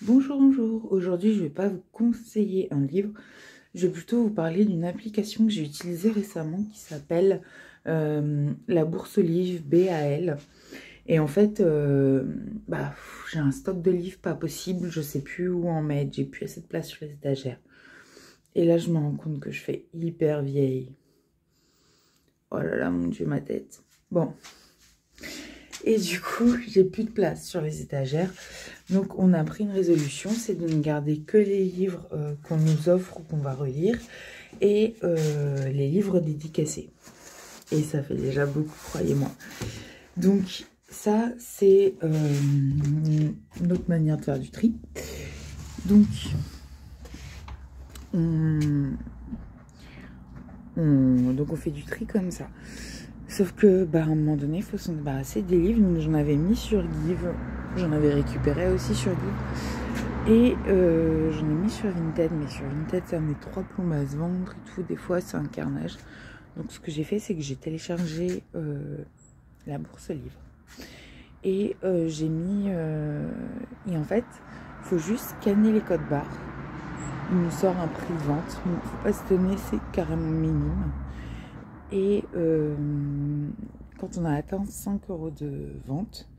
Bonjour, bonjour. Aujourd'hui, je ne vais pas vous conseiller un livre. Je vais plutôt vous parler d'une application que j'ai utilisée récemment qui s'appelle la Bourse aux livres BAL. Et en fait, j'ai un stock de livres pas possible. Je sais plus où en mettre. J'ai plus assez de place sur les étagères. Et là, je me rends compte que je fais hyper vieille. Oh là là, mon Dieu, ma tête. Bon. Et du coup, j'ai plus de place sur les étagères. Donc, on a pris une résolution, c'est de ne garder que les livres qu'on nous offre ou qu'on va relire et les livres dédicacés. Et ça fait déjà beaucoup, croyez-moi. Donc, ça, c'est une autre manière de faire du tri. Donc, on fait du tri comme ça. Sauf que, à un moment donné, il faut s'en débarrasser des livres. Donc, j'en avais mis sur Give. J'en avais récupéré aussi sur Give. Et j'en ai mis sur Vinted. Mais sur Vinted, ça met 3 plombes à se vendre et tout. Des fois, c'est un carnage. Donc, ce que j'ai fait, c'est que j'ai téléchargé la bourse aux livres. Et j'ai mis... et en fait, il faut juste scanner les codes barres. Il nous sort un prix de vente. Il ne faut pas s'étonner, c'est carrément minime. Et quand on a atteint 5 € de vente,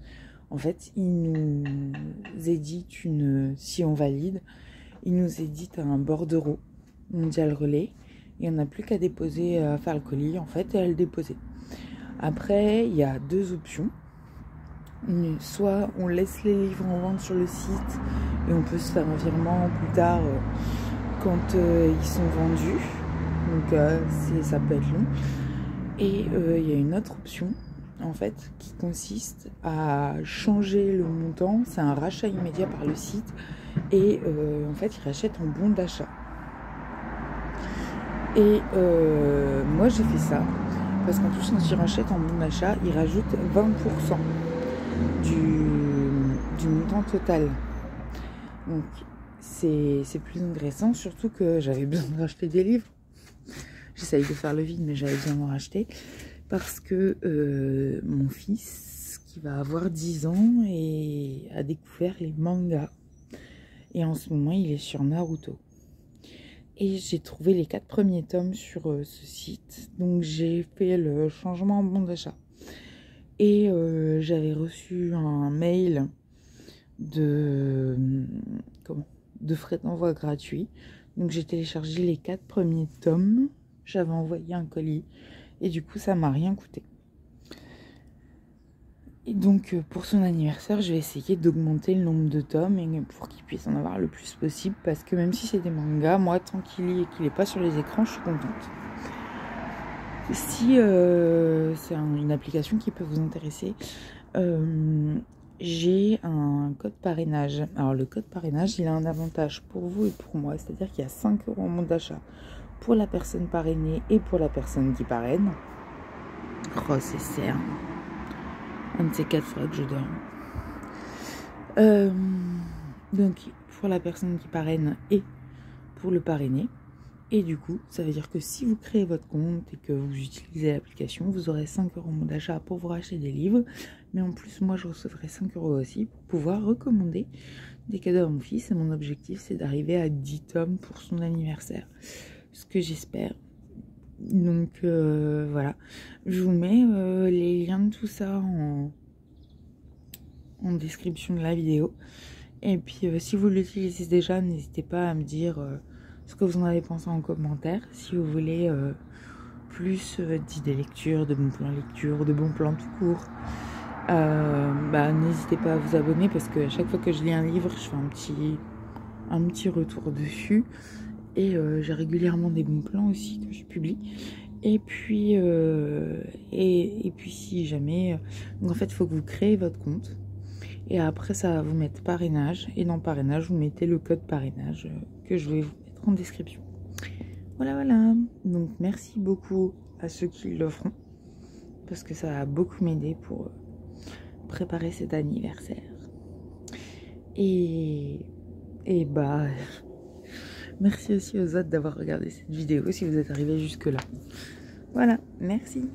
en fait, il nous édite si on valide, il nous édite un bordereau mondial relais. Et on n'a plus qu'à déposer, à faire le colis en fait et à le déposer. Après, il y a deux options. Soit on laisse les livres en vente sur le site et on peut se faire un virement plus tard quand ils sont vendus. Donc ça peut être long. Et il y a une autre option en fait qui consiste à changer le montant. C'est un rachat immédiat par le site et en fait ils rachètent en bon d'achat. Et moi j'ai fait ça parce qu'en plus quand ils rachètent en bon d'achat, ils rajoutent 20% du montant total. Donc c'est plus intéressant, surtout que j'avais besoin de racheter des livres. J'essaye de faire le vide, mais j'avais besoin d'en racheter. Parce que mon fils, qui va avoir 10 ans, a découvert les mangas. Et en ce moment, il est sur Naruto. Et j'ai trouvé les 4 premiers tomes sur ce site. Donc j'ai fait le changement en bon d'achat. Et j'avais reçu un mail de frais d'envoi gratuit. Donc j'ai téléchargé les 4 premiers tomes. J'avais envoyé un colis et du coup ça m'a rien coûté. Et donc pour son anniversaire, je vais essayer d'augmenter le nombre de tomes et pour qu'il puisse en avoir le plus possible, parce que même si c'est des mangas, moi tant qu'il lit et qu'il n'est pas sur les écrans, je suis contente. Si c'est une application qui peut vous intéresser, j'ai un code parrainage. Alors le code parrainage, il a un avantage pour vous et pour moi, c'est-à-dire qu'il y a 5 € en bon d'achat pour la personne parrainée et pour la personne qui parraine. Oh, c'est certain. Un de ces 4 fois que je dors. Donc, pour la personne qui parraine et pour le parrainé. Et du coup, ça veut dire que si vous créez votre compte et que vous utilisez l'application, vous aurez 5 € en bon d'achat pour vous racheter des livres. Mais en plus, moi, je recevrai 5 € aussi pour pouvoir recommander des cadeaux à mon fils. Et mon objectif, c'est d'arriver à 10 tomes pour son anniversaire. Ce que j'espère. Donc voilà, je vous mets les liens de tout ça en description de la vidéo. Et puis si vous l'utilisez déjà, n'hésitez pas à me dire ce que vous en avez pensé en commentaire. Si vous voulez plus d'idées lecture, de bons plans lecture, de bons plans tout court, n'hésitez pas à vous abonner, parce que à chaque fois que je lis un livre, je fais un petit retour dessus. Et j'ai régulièrement des bons plans aussi que je publie. Et puis, si jamais... donc en fait, il faut que vous créez votre compte. Et après, ça va vous mettre parrainage. Et dans parrainage, vous mettez le code parrainage que je vais vous mettre en description. Voilà, voilà. Donc, merci beaucoup à ceux qui le feront, parce que ça va beaucoup m'aider pour préparer cet anniversaire. Et merci aussi aux autres d'avoir regardé cette vidéo si vous êtes arrivés jusque là. Voilà, merci.